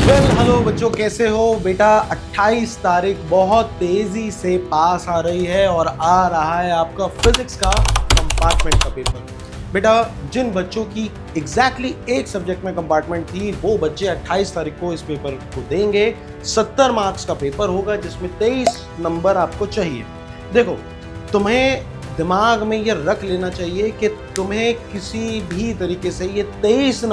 Hello बच्चों, कैसे हो बेटा। 28 तारीख बहुत तेजी से पास आ रही है और आ रहा है आपका फिजिक्स का कंपार्टमेंट का पेपर। बेटा, जिन बच्चों की एग्जैक्टली एक सब्जेक्ट में कंपार्टमेंट थी वो बच्चे 28 तारीख को इस पेपर को देंगे। 70 मार्क्स का पेपर होगा जिसमें 23 नंबर आपको चाहिए। देखो, तुम्हें दिमाग में ये रख लेना चाहिए कि तुम्हें किसी भी तरीके से ये 23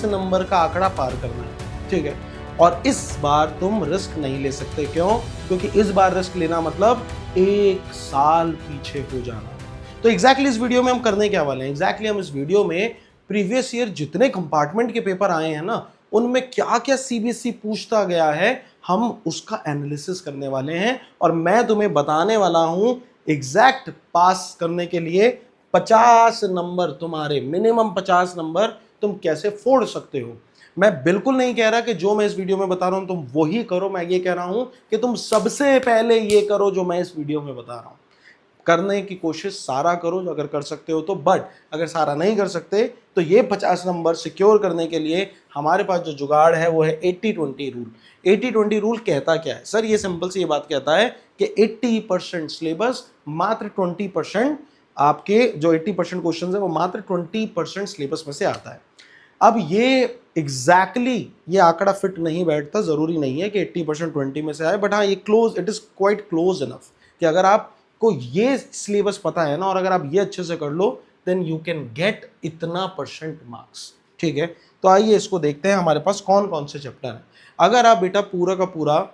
नंबर का आंकड़ा पार करना है, ठीक है। और इस बार तुम रिस्क नहीं ले सकते। क्यों? क्योंकि इस बार रिस्क लेना मतलब 1 साल पीछे हो जाना। तो एग्जैक्टली इस वीडियो में हम करने क्या वाले हैं, एग्जैक्टली हम इस वीडियो में प्रीवियस ईयर जितने कंपार्टमेंट के पेपर आए हैं ना, उनमें क्या क्या सीबीएसई पूछता गया है, हम उसका एनालिसिस करने वाले हैं। और मैं तुम्हें बताने वाला हूं एग्जैक्ट पास करने के लिए 50 नंबर, तुम्हारे मिनिमम 50 नंबर तुम कैसे फोड़ सकते हो। मैं बिल्कुल नहीं कह रहा कि जो मैं इस वीडियो में बता रहा हूं तुम वही करो। मैं ये कह रहा हूं कि तुम सबसे पहले ये करो जो मैं इस वीडियो में बता रहा हूं। करने की कोशिश सारा करो अगर कर सकते हो तो, बट अगर सारा नहीं कर सकते तो ये 50 नंबर सिक्योर करने के लिए हमारे पास जो जुगाड़ है वो है 80-20 रूल। 80-20 रूल कहता क्या है सर? ये सिंपल सी ये बात कहता है कि 80% सिलेबस, मात्र 20% आपके जो 80% क्वेश्चन है वो मात्र 20% सिलेबस में से आता है। अब ये एग्जैक्टली ये आंकड़ा फिट नहीं बैठता, जरूरी नहीं है कि 80% 20 में से आए, बट हाँ ये close, it is quite close enough कि अगर आपको ये सिलेबस पता है ना और अगर आप ये अच्छे से कर लो देन यू कैन गेट इतना परसेंट मार्क्स, ठीक है। तो आइए इसको देखते हैं हमारे पास कौन कौन से चैप्टर हैं। अगर आप बेटा पूरा का पूरा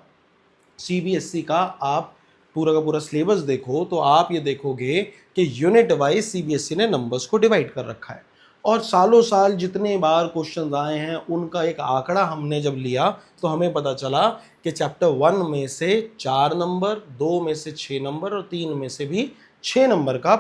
सीबीएसई का आप पूरा का पूरा सिलेबस देखो तो आप ये देखोगे कि यूनिट वाइज सीबीएसई ने नंबर्स को डिवाइड कर रखा है। और सालों साल जितने बार क्वेश्चंस आए हैं उनका एक आंकड़ा हमने जब लिया तो हमें पता चला कि चैप्टर 1 में से 4 नंबर, 2 में से 6 नंबर और 3 में से भी 6 नंबर का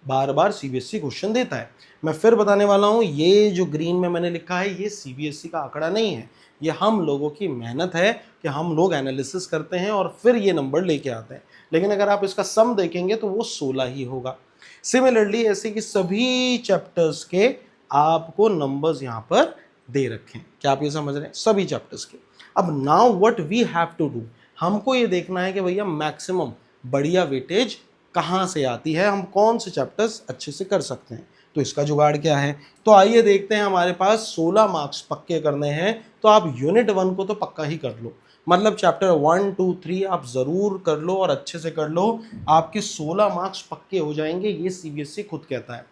बार बार सीबीएसई क्वेश्चन देता है। मैं फिर बताने वाला हूँ, ये जो ग्रीन में मैंने लिखा है ये सीबीएसई का आंकड़ा नहीं है, ये हम लोगों की मेहनत है कि हम लोग एनालिसिस करते हैं और फिर ये नंबर लेके आते हैं। लेकिन अगर आप इसका सम देखेंगे तो वो 16 ही होगा। सिमिलरली ऐसे कि सभी चैप्टर्स के आपको नंबर्स यहां पर दे रखे हैं। क्या आप ये समझ रहे हैं? सभी चैप्टर्स के। अब now what we have to do, हमको ये देखना है कि भैया मैक्सिमम बढ़िया वेटेज कहां से आती है, हम कौन से चैप्टर्स अच्छे से कर सकते हैं। तो इसका जुगाड़ क्या है? तो आइए देखते हैं। हमारे पास 16 मार्क्स पक्के करने हैं तो आप यूनिट 1 को तो पक्का ही कर लो, मतलब चैप्टर 1, 2, 3 आप जरूर कर लो और अच्छे से कर लो, आपके 16 मार्क्स पक्के हो जाएंगे, ये सीबीएसई खुद कहता है।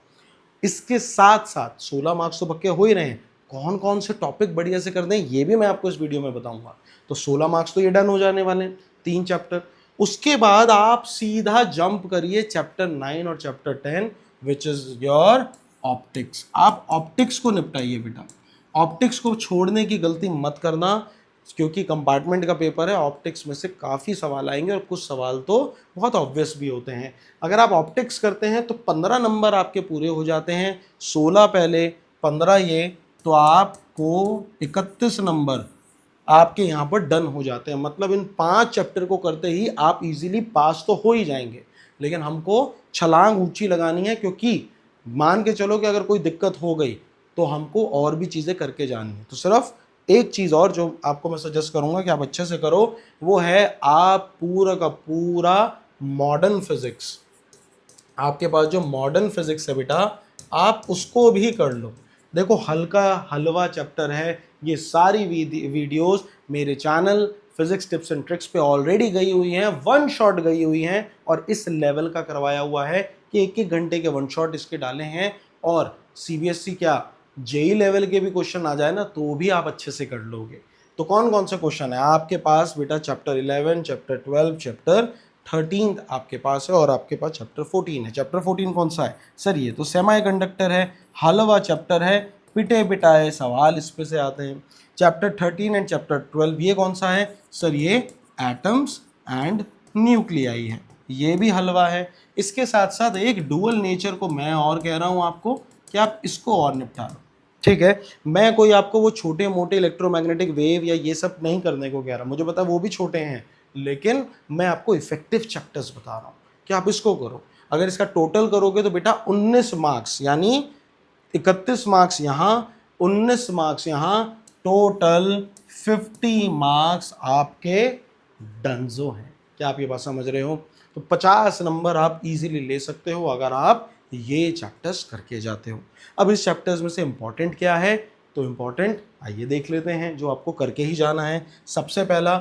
इसके साथ साथ 16 मार्क्स तो पक्के हो ही रहे हैं, कौन कौन से टॉपिक बढ़िया से कर दें ये भी मैं आपको इस वीडियो में बताऊंगा। तो 16 मार्क्स तो ये डन हो जाने वाले हैं, 3 चैप्टर। उसके बाद आप सीधा जंप करिए चैप्टर 9 और chapter 10 which is your optics. आप ऑप्टिक्स को निपटाइए बेटा, ऑप्टिक्स को छोड़ने की गलती मत करना, क्योंकि कंपार्टमेंट का पेपर है, ऑप्टिक्स में से काफ़ी सवाल आएंगे और कुछ सवाल तो बहुत ऑब्वियस भी होते हैं। अगर आप ऑप्टिक्स करते हैं तो 15 नंबर आपके पूरे हो जाते हैं, 16 पहले 15 ये, तो आपको 31 नंबर आपके यहाँ पर डन हो जाते हैं। मतलब इन 5 चैप्टर को करते ही आप इजीली पास तो हो ही जाएंगे, लेकिन हमको छलांग ऊंची लगानी है, क्योंकि मान के चलो कि अगर कोई दिक्कत हो गई तो हमको और भी चीज़ें करके जानी है। तो सिर्फ एक चीज़ और जो आपको मैं सजेस्ट करूंगा कि आप अच्छे से करो, वो है आप पूरा का पूरा मॉडर्न फिजिक्स, आपके पास जो मॉडर्न फिजिक्स है बेटा आप उसको भी कर लो। देखो हल्का हलवा चैप्टर है, ये सारी वीडियोस मेरे channel physics tips and tricks पे ऑलरेडी गई हुई हैं, वन शॉट गई हुई हैं और इस लेवल का करवाया हुआ है कि 1-1 घंटे के वन शॉट इसके डाले हैं। और सीबीएसई क्या जेई लेवल के भी क्वेश्चन आ जाए ना तो भी आप अच्छे से कर लोगे। तो कौन कौन से क्वेश्चन है आपके पास बेटा? चैप्टर 11, चैप्टर 12, चैप्टर 13 आपके पास है और आपके पास चैप्टर 14 है। चैप्टर 14 कौन सा है सर? ये तो सेमी कंडक्टर है, हलवा चैप्टर है, पिटे पिटाए सवाल इस पे से आते हैं। चैप्टर 13 एंड चैप्टर 12 ये कौन सा है सर? ये एटम्स एंड न्यूक्लियाई है, ये भी हलवा है। इसके साथ साथ एक डुअल नेचर को मैं और कह रहा हूँ आपको कि आप इसको और निपटा लो, ठीक है। मैं कोई आपको वो छोटे मोटे इलेक्ट्रोमैग्नेटिक वेव या ये सब नहीं करने को कह रहा, मुझे पता वो भी छोटे हैं, लेकिन मैं आपको इफेक्टिव चैप्टर्स बता रहा हूँ कि आप इसको करो। अगर इसका टोटल करोगे तो बेटा 19 मार्क्स, यानी 31 मार्क्स यहाँ, 19 मार्क्स यहाँ, टोटल 50 मार्क्स आपके डनजो हैं। क्या आप ये बात समझ रहे हो? तो 50 नंबर आप इजीली ले सकते हो अगर आप ये चैप्टर्स करके जाते हो। अब इस चैप्टर्स में से इंपॉर्टेंट क्या है, तो इंपॉर्टेंट आइए देख लेते हैं जो आपको करके ही जाना है। सबसे पहला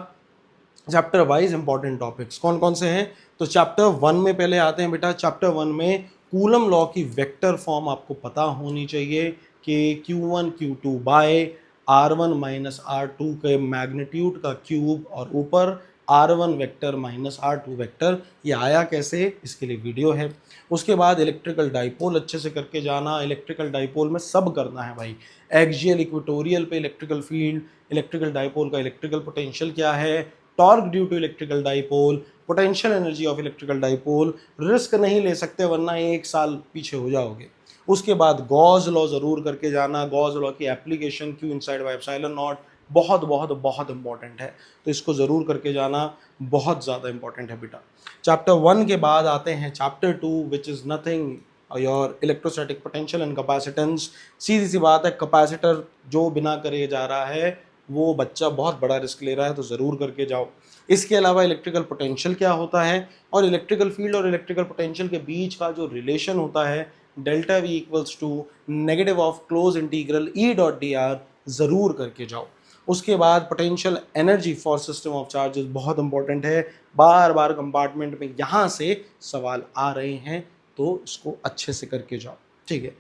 चैप्टर वाइज इंपॉर्टेंट टॉपिक्स कौन कौन से हैं, तो चैप्टर 1 में पहले आते हैं बेटा। चैप्टर 1 में कूलम लॉ की वेक्टर फॉर्म आपको पता होनी चाहिए कि Q1 Q2 bye R1 minus R2 के मैग्नीट्यूड का क्यूब और ऊपर R1 vector minus R2 vector, ये आया कैसे, इसके लिए वीडियो है। उसके बाद इलेक्ट्रिकल डाइपोल अच्छे से करके जाना। इलेक्ट्रिकल डाइपोल में सब करना है भाई, एक्सियल इक्वेटोरियल पे इलेक्ट्रिकल फील्ड, इलेक्ट्रिकल डाइपोल का इलेक्ट्रिकल पोटेंशियल क्या है, torque due to electrical dipole, potential energy of electrical dipole. Risk नहीं ले सकते वरना 1 साल पीछे हो जाओगे। उसके बाद गॉस लॉ ज़रूर करके जाना। गॉस लॉ की application Q inside by epsilon not बहुत बहुत बहुत इंपॉर्टेंट है, तो इसको ज़रूर करके जाना, बहुत ज़्यादा इंपॉर्टेंट है बेटा। चैप्टर 1 के बाद आते हैं chapter 2 which is nothing your electrostatic potential and capacitance. सीधी सी बात है, कैपेसिटर जो बिना करे जा रहा है वो बच्चा बहुत बड़ा रिस्क ले रहा है, तो ज़रूर करके जाओ। इसके अलावा इलेक्ट्रिकल पोटेंशियल क्या होता है और इलेक्ट्रिकल फील्ड और इलेक्ट्रिकल पोटेंशियल के बीच का जो रिलेशन होता है, delta V equals to negative of close integral E dot D R, ज़रूर करके जाओ। उसके बाद potential energy for system of charges बहुत इंपॉर्टेंट है, बार बार कंपार्टमेंट में यहाँ से सवाल आ रहे हैं, तो इसको अच्छे से करके जाओ, ठीक है।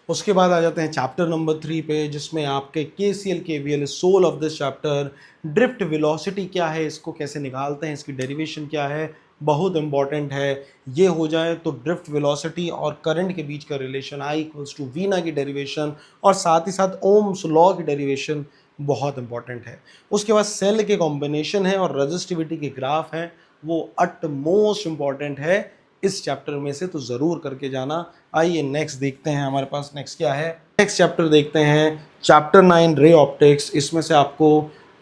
उसके बाद आ जाते हैं चैप्टर नंबर 3 पे, जिसमें आपके KCL KVL soul of this chapter. Drift velocity क्या है, इसको कैसे निकालते हैं, इसकी डेरिवेशन क्या है, बहुत इंपॉर्टेंट है। ये हो जाए तो ड्रिफ्ट वेलोसिटी और करंट के बीच का relation I equals to V ना की डेरिवेशन, और साथ ही साथ ओम्स लॉ की डेरिवेशन बहुत इंपॉर्टेंट है। उसके बाद सेल के कॉम्बिनेशन है और रजिस्टिविटी के ग्राफ हैं, वो अट मोस्ट इंपॉर्टेंट है इस चैप्टर में से, तो ज़रूर करके जाना। आइए नेक्स्ट देखते हैं हमारे पास नेक्स्ट क्या है। नेक्स्ट चैप्टर देखते हैं चैप्टर 9 रे ऑप्टिक्स। इसमें से आपको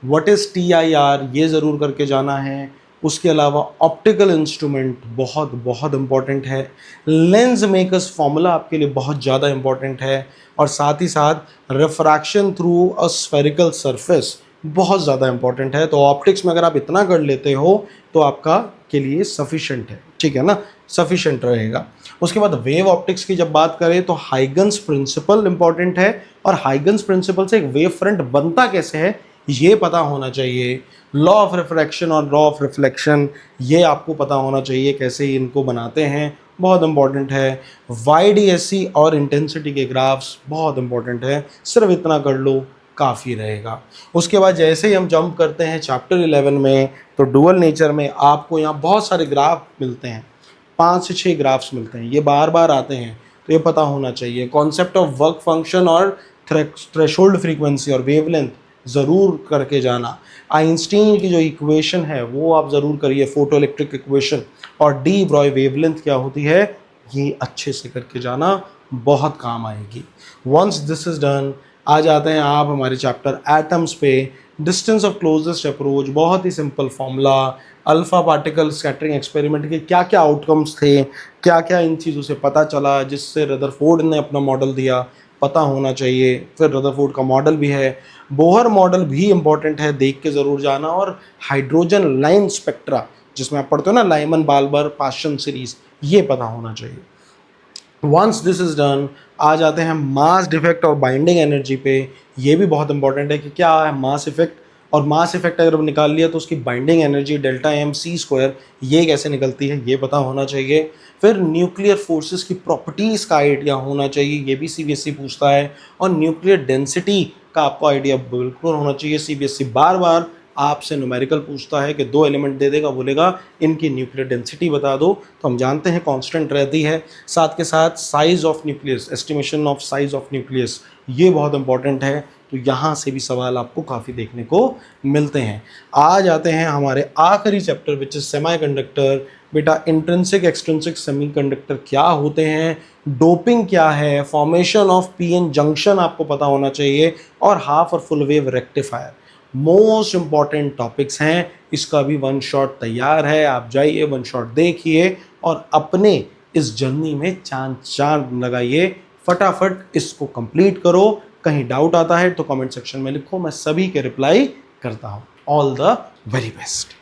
व्हाट इज़ TIR ये ज़रूर करके जाना है। उसके अलावा ऑप्टिकल इंस्ट्रूमेंट बहुत बहुत इंपॉर्टेंट है। लेंस मेकर्स फॉर्मूला आपके लिए बहुत ज़्यादा इंपॉर्टेंट है, और साथ ही साथ refraction through a spherical surface बहुत ज़्यादा इंपॉर्टेंट है। तो ऑप्टिक्स में अगर आप इतना कर लेते हो तो आपका के लिए सफिशेंट है, ठीक है ना, सफिशेंट रहेगा। उसके बाद वेव ऑप्टिक्स की जब बात करें तो हाइगन्स प्रिंसिपल इंपॉर्टेंट है, और हाइगन्स प्रिंसिपल से एक वेव फ्रंट बनता कैसे है ये पता होना चाहिए। लॉ ऑफ रिफ्रैक्शन और लॉ ऑफ रिफ्लेक्शन ये आपको पता होना चाहिए, कैसे इनको बनाते हैं, बहुत इंपॉर्टेंट है। YDSC और इंटेंसिटी के ग्राफ्स बहुत इंपॉर्टेंट है, सिर्फ इतना कर लो काफ़ी रहेगा। उसके बाद जैसे ही हम जंप करते हैं चैप्टर 11 में, तो डुअल नेचर में आपको यहाँ बहुत सारे ग्राफ मिलते हैं, 5 से 6 ग्राफ्स मिलते हैं, ये बार बार आते हैं, तो ये पता होना चाहिए। कॉन्सेप्ट ऑफ वर्क फंक्शन और थ्रेशोल्ड फ्रीक्वेंसी और वेवलेंथ ज़रूर करके जाना। आइंस्टीन की जो इक्वेशन है वो आप ज़रूर करिए, फोटो इलेक्ट्रिक इक्वेशन, और डी ब्रॉय वेवलेंथ क्या होती है ये अच्छे से करके जाना, बहुत काम आएगी। वंस दिस इज़ डन, आ जाते हैं आप हमारे चैप्टर एटम्स पे। डिस्टेंस ऑफ क्लोजेस्ट अप्रोच, बहुत ही simple formula. Alpha particle scattering experiment के क्या क्या आउटकम्स थे, क्या क्या इन चीज़ों से पता चला जिससे रदरफोर्ड ने अपना मॉडल दिया, पता होना चाहिए। फिर रदरफोर्ड का मॉडल भी है, बोहर मॉडल भी इंपॉर्टेंट है, देख के ज़रूर जाना। और हाइड्रोजन लाइन स्पेक्ट्रा जिसमें आप पढ़ते हो ना, लाइमन बाल्बर पाशन सीरीज, ये पता होना चाहिए। वंस दिस इज़ डन, आ जाते हैं मास डिफेक्ट और बाइंडिंग एनर्जी पे। ये भी बहुत इंपॉर्टेंट है कि क्या है मास इफेक्ट, और मास इफेक्ट अगर निकाल लिया तो उसकी बाइंडिंग एनर्जी डेल्टा MC², ये कैसे निकलती है ये पता होना चाहिए। फिर न्यूक्लियर फोर्सेस की प्रॉपर्टीज़ का आइडिया होना चाहिए, ये भी CBSE पूछता है। और न्यूक्लियर डेंसिटी का आपको आइडिया बिल्कुल होना चाहिए। CBSE बार बार आपसे न्यूमेरिकल पूछता है कि 2 एलिमेंट दे देगा, बोलेगा इनकी न्यूक्लियर डेंसिटी बता दो, तो हम जानते हैं कांस्टेंट रहती है। साथ के साथ size of nucleus, estimation of size of nucleus, ये बहुत इंपॉर्टेंट है। तो यहाँ से भी सवाल आपको काफ़ी देखने को मिलते हैं। आ जाते हैं हमारे आखिरी चैप्टर विच इज सेमीकंडक्टर। बेटा इंट्रिंसिक एक्सट्रिंसिक सेमीकंडक्टर क्या होते हैं, डोपिंग क्या है, फॉर्मेशन ऑफ PN जंक्शन आपको पता होना चाहिए, और हाफ और full wave rectifier most important topics हैं। इसका भी 1 शॉट तैयार है, आप जाइए 1 शॉट देखिए और अपने इस जर्नी में चांद लगाइए, फटाफट इसको कंप्लीट करो। कहीं डाउट आता है तो कमेंट सेक्शन में लिखो, मैं सभी के रिप्लाई करता हूँ। All the very best.